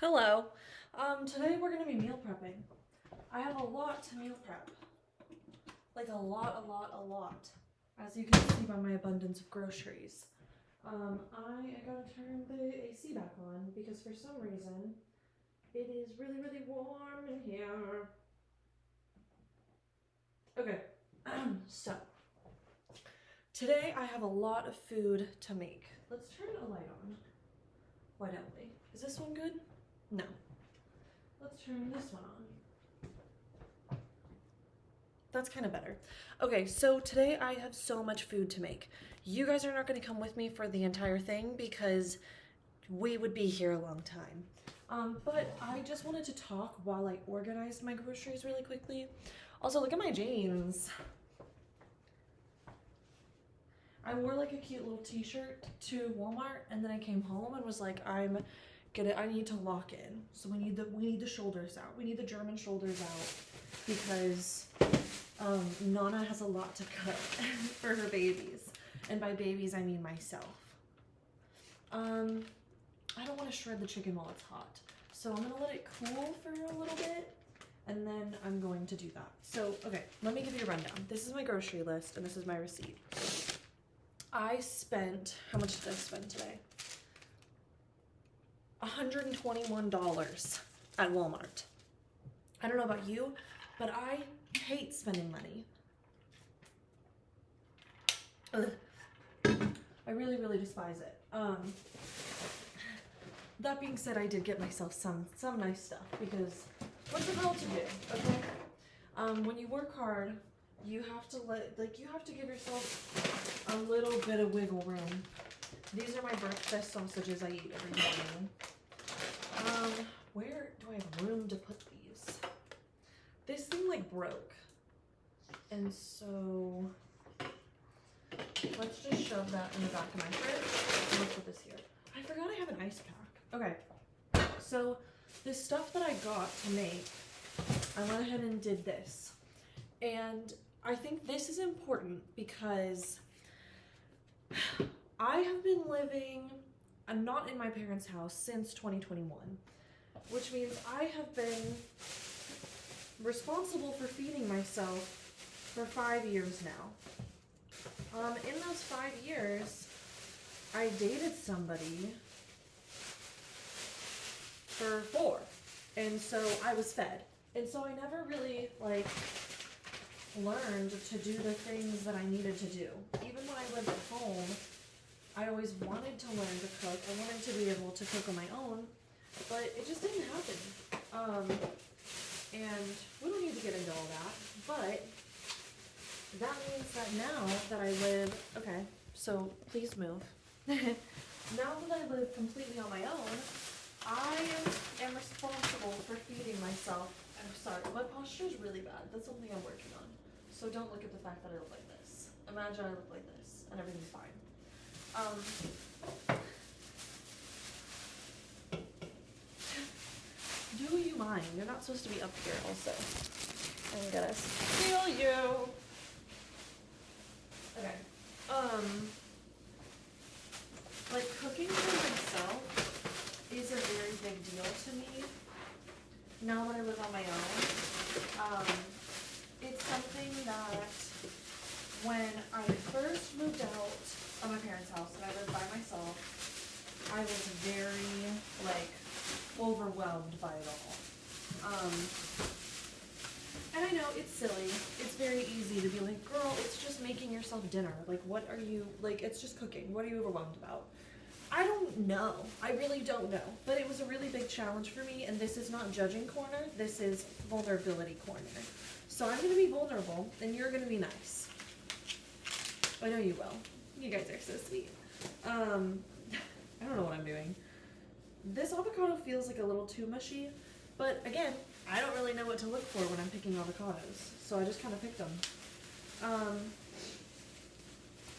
Hello. Today we're gonna be meal prepping. I have a lot to meal prep. Like a lot. As you can see by my abundance of groceries. I gotta turn the AC back on because for some reason it is really warm in here. Okay, so today I have a lot of food to make. Let's turn a light on. Why don't we? Is this one good? No. Let's turn this one on. That's kind of better. Okay, so today I have so much food to make. You guys are not going to come with me for the entire thing because we would be here a long time. But I just wanted to talk while I organized my groceries really quickly. Also, look at my jeans. I wore like a cute little t-shirt to Walmart and then I came home and was like, I need to lock in. So we need the shoulders out. We need the German shoulders out because Nana has a lot to cut for her babies. And by babies, I mean myself. I don't want to shred the chicken while it's hot. So I'm gonna let it cool for a little bit and then I'm going to do that. So, okay, let me give you a rundown. This is my grocery list and this is my receipt. I spent, how much did I spend today? $121 at Walmart. I don't know about you, but I hate spending money. Ugh. I really despise it. That being said, I did get myself some nice stuff because what's a girl to do, okay? When you work hard, you have to give yourself a little bit of wiggle room. These are my breakfast sausages I eat every morning. Where do I have room to put these? This thing like broke. And so let's just shove that in the back of my fridge. And let's put this here. I forgot I have an ice pack. Okay. So this stuff that I got to make, I went ahead and did this. And I think this is important because I have been living, I'm not in my parents' house since 2021, which means I have been responsible for feeding myself for 5 years now. In those 5 years, I dated somebody for 4, and so I was fed. And so I never really, learned to do the things that I needed to do. Even when I lived at home, I always wanted to learn to cook. I wanted to be able to cook on my own, but it just didn't happen. And we don't need to get into all that, but that means that now that I live, okay, so please move. Now that I live completely on my own, I am responsible for feeding myself. I'm sorry, my posture is really bad. That's something I'm working on. So don't look at the fact that I look like this. Imagine I look like this and everything's fine. Do you mind? You're not supposed to be up here also. I'm gonna steal you. Okay. Cooking for myself is a very big deal to me. Now that I live on my own, it's something that when I first moved out of my parents' house and I lived by myself, I was very, overwhelmed by it all. And I know it's silly. It's very easy to be like, girl, it's just making yourself dinner. What are you, it's just cooking. What are you overwhelmed about? I don't know. I really don't know. But it was a really big challenge for me, and this is not judging corner. This is vulnerability corner. So I'm going to be vulnerable, and you're going to be nice. I know you will. You guys are so sweet. I don't know what I'm doing. This avocado feels like a little too mushy, but again, I don't really know what to look for when I'm picking avocados, so I just kind of picked them.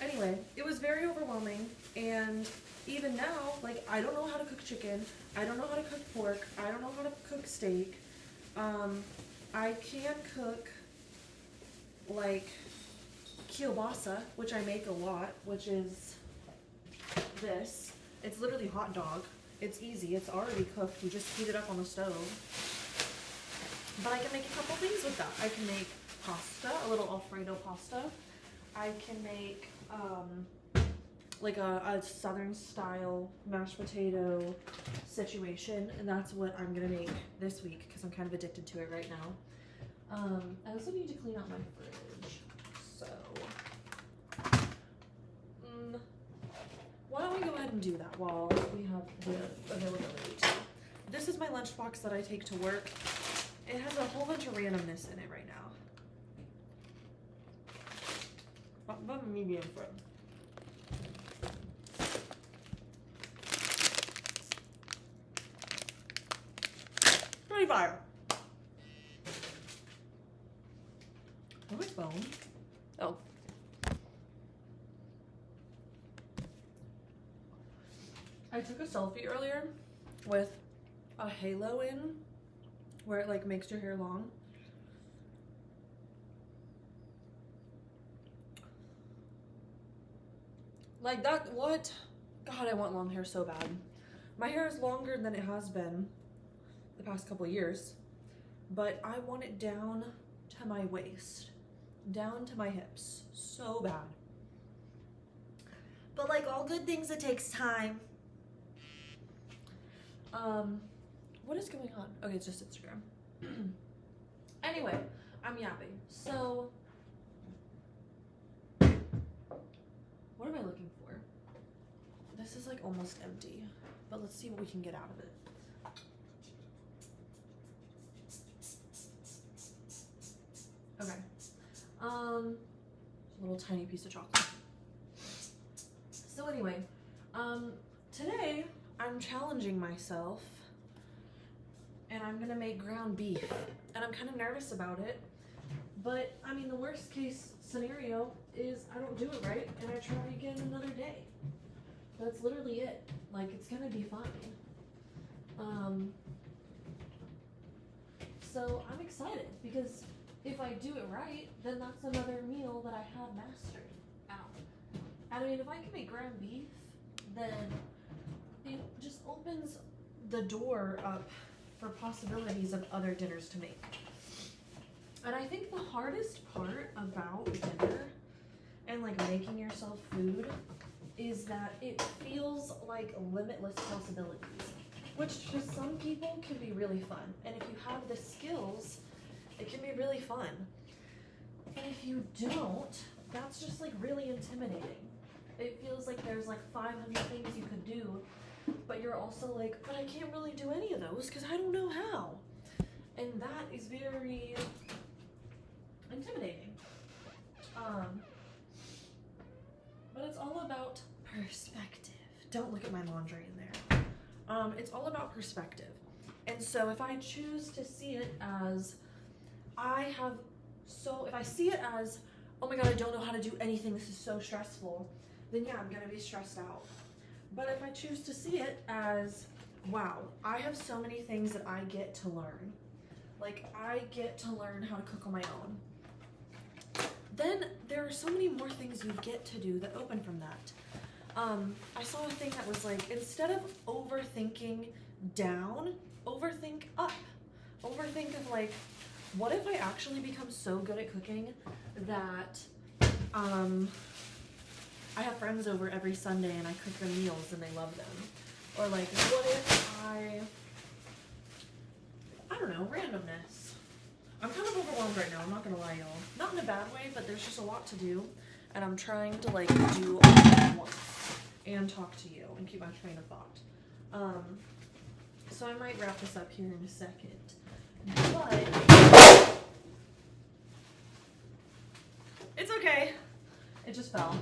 Anyway, it was very overwhelming, and even now, I don't know how to cook chicken, I don't know how to cook pork, I don't know how to cook steak. I can cook, kielbasa, which I make a lot, which is this. It's literally hot dog. It's easy. It's already cooked. You just heat it up on the stove. But I can make a couple things with that. I can make pasta, a little Alfredo pasta. I can make like a southern style mashed potato situation, and that's what I'm gonna make this week because I'm kind of addicted to it right now. I also need to clean out my fridge, so why don't we go ahead and do that while we have the availability too. This is my lunchbox that I take to work. It has a whole bunch of randomness in it right now. But medium friend. Fire. Where's my phone? Oh. I took a selfie earlier with a halo in where it like makes your hair long. Like that, what? God, I want long hair so bad. My hair is longer than it has been the past couple of years, but I want it down to my waist, down to my hips, so bad. But like all good things, it takes time. What is going on? Okay, it's just Instagram. Anyway, I'm yapping. So, what am I looking for? This is like almost empty, but let's see what we can get out of it. Okay. A little tiny piece of chocolate. So anyway, today I'm challenging myself and I'm gonna make ground beef. And I'm kind of nervous about it. But I mean, the worst case scenario is I don't do it right and I try again another day. That's literally it. Like, it's gonna be fine. So I'm excited because if I do it right, then that's another meal that I have mastered. Ow. I mean, if I can make ground beef, then it just opens the door up for possibilities of other dinners to make. And I think the hardest part about dinner and like making yourself food is that it feels like limitless possibilities, which to some people can be really fun. And if you have the skills, it can be really fun. And if you don't, that's just like really intimidating. It feels like there's like 500 things you could do, but you're also like, but I can't really do any of those because I don't know how. And that is very intimidating. But it's all about perspective. Don't look at my laundry in there. It's all about perspective. And so if I choose to see it as if I see it as, oh my God, I don't know how to do anything, this is so stressful, then yeah, I'm gonna be stressed out. But if I choose to see it as, wow, I have so many things that I get to learn. Like, I get to learn how to cook on my own. Then there are so many more things you get to do that open from that. I saw a thing that was like, instead of overthinking down, overthink up. Overthink of like, what if I actually become so good at cooking that I have friends over every Sunday and I cook them meals and they love them? Or like, what if I don't know, randomness. I'm kind of overwhelmed right now, I'm not gonna lie, y'all. Not in a bad way, but there's just a lot to do, and I'm trying to like do all at once and talk to you and keep my train of thought. So I might wrap this up here in a second, but it's okay. It just fell.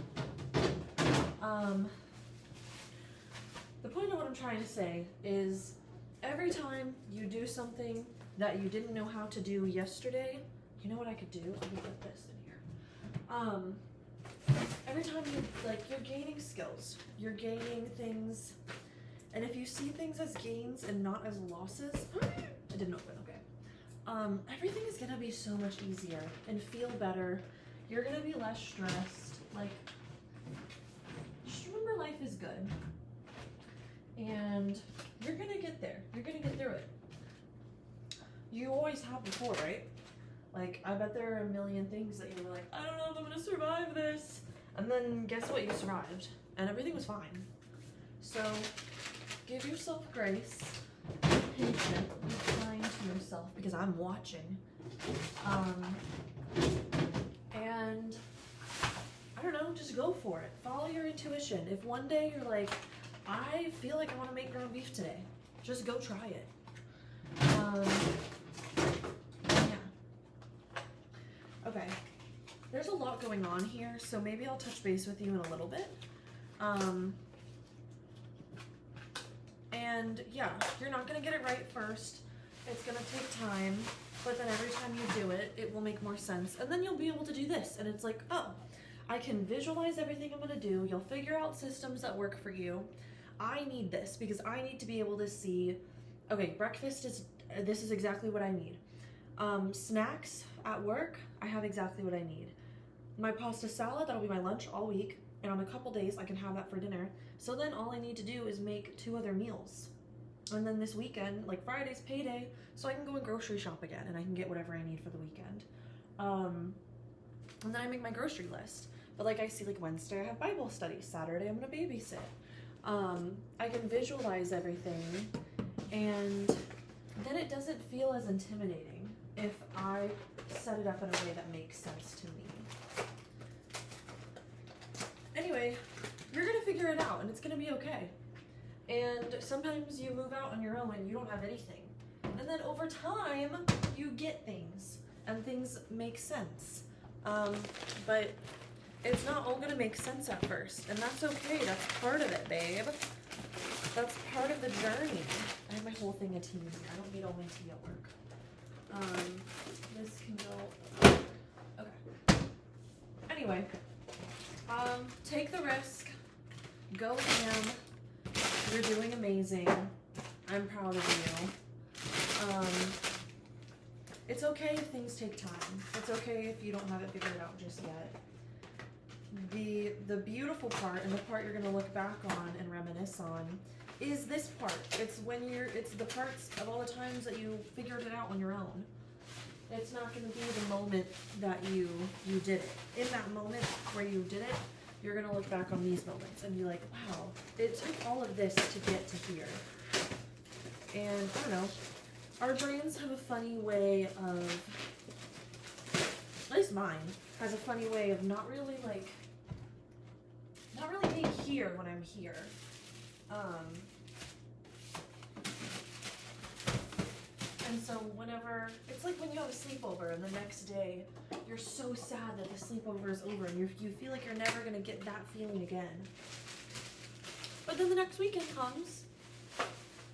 The point of what I'm trying to say is every time you do something that you didn't know how to do yesterday, you know what I could do? I could put this in here. Every time you're gaining skills, you're gaining things, and if you see things as gains and not as losses, it didn't open, okay. Everything is gonna be so much easier and feel better. You're gonna be less stressed. Like, just remember life is good. And You're gonna get there. You're gonna get through it. You always have before, right? Like, I bet there are a million things that you were like, I don't know if I'm gonna survive this. And then guess what? You survived. And everything was fine. So, give yourself grace. Be patient. Be kind to yourself because I'm watching. And I don't know, just go for it. Follow your intuition. If one day you're like, I feel like I want to make ground beef today, just go try it. Yeah. Okay. There's a lot going on here, so maybe I'll touch base with you in a little bit. And yeah, you're not going to get it right first. It's going to take time, but then every time you do it, it will make more sense. And then you'll be able to do this. And it's like, oh, I can visualize everything I'm going to do. You'll figure out systems that work for you. I need this because I need to be able to see, okay, breakfast is, this is exactly what I need. Snacks at work, I have exactly what I need. My pasta salad, that'll be my lunch all week. And on a couple days, I can have that for dinner. So then all I need to do is make 2 other meals. And then this weekend, like Friday's payday, so I can go and grocery shop again and I can get whatever I need for the weekend. And then I make my grocery list. But like I see, like Wednesday I have Bible study, Saturday I'm gonna babysit. I can visualize everything, and then it doesn't feel as intimidating if I set it up in a way that makes sense to me. Anyway, you're gonna figure it out and it's gonna be okay. And sometimes you move out on your own and you don't have anything. And then over time, you get things and things make sense. But it's not all gonna make sense at first, and that's okay. That's part of it, babe. That's part of the journey. I have my whole thing of tea. I don't need all my tea at work. This can go. Okay. Anyway, take the risk. Go ham. You're doing amazing. I'm proud of you. It's okay if things take time. It's okay if you don't have it figured out just yet. The beautiful part, and the part you're gonna look back on and reminisce on, is this part. It's the parts of all the times that you figured it out on your own. It's not gonna be the moment that you did it. In that moment where you did it, you're gonna look back on these moments and be like, wow, it took all of this to get to here. And I don't know, our brains have a funny way of, at least mine, has a funny way of not really being here when I'm here. And so whenever, it's like when you have a sleepover and the next day you're so sad that the sleepover is over and you feel like you're never going to get that feeling again. But then the next weekend comes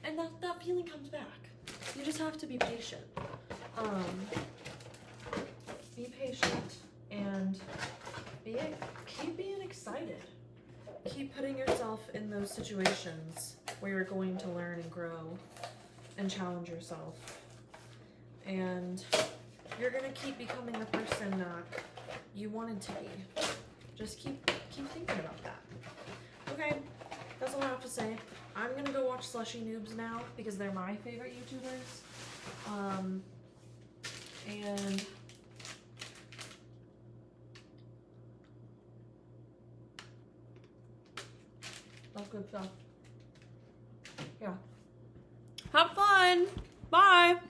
and that feeling comes back. You just have to be patient. Be patient and keep being excited. Keep putting yourself in those situations where you're going to learn and grow and challenge yourself. And you're gonna keep becoming the person that you wanted to be. Just keep thinking about that. Okay, that's all I have to say. I'm gonna go watch Slushy Noobs now because they're my favorite YouTubers. And that's good stuff. Yeah. Have fun!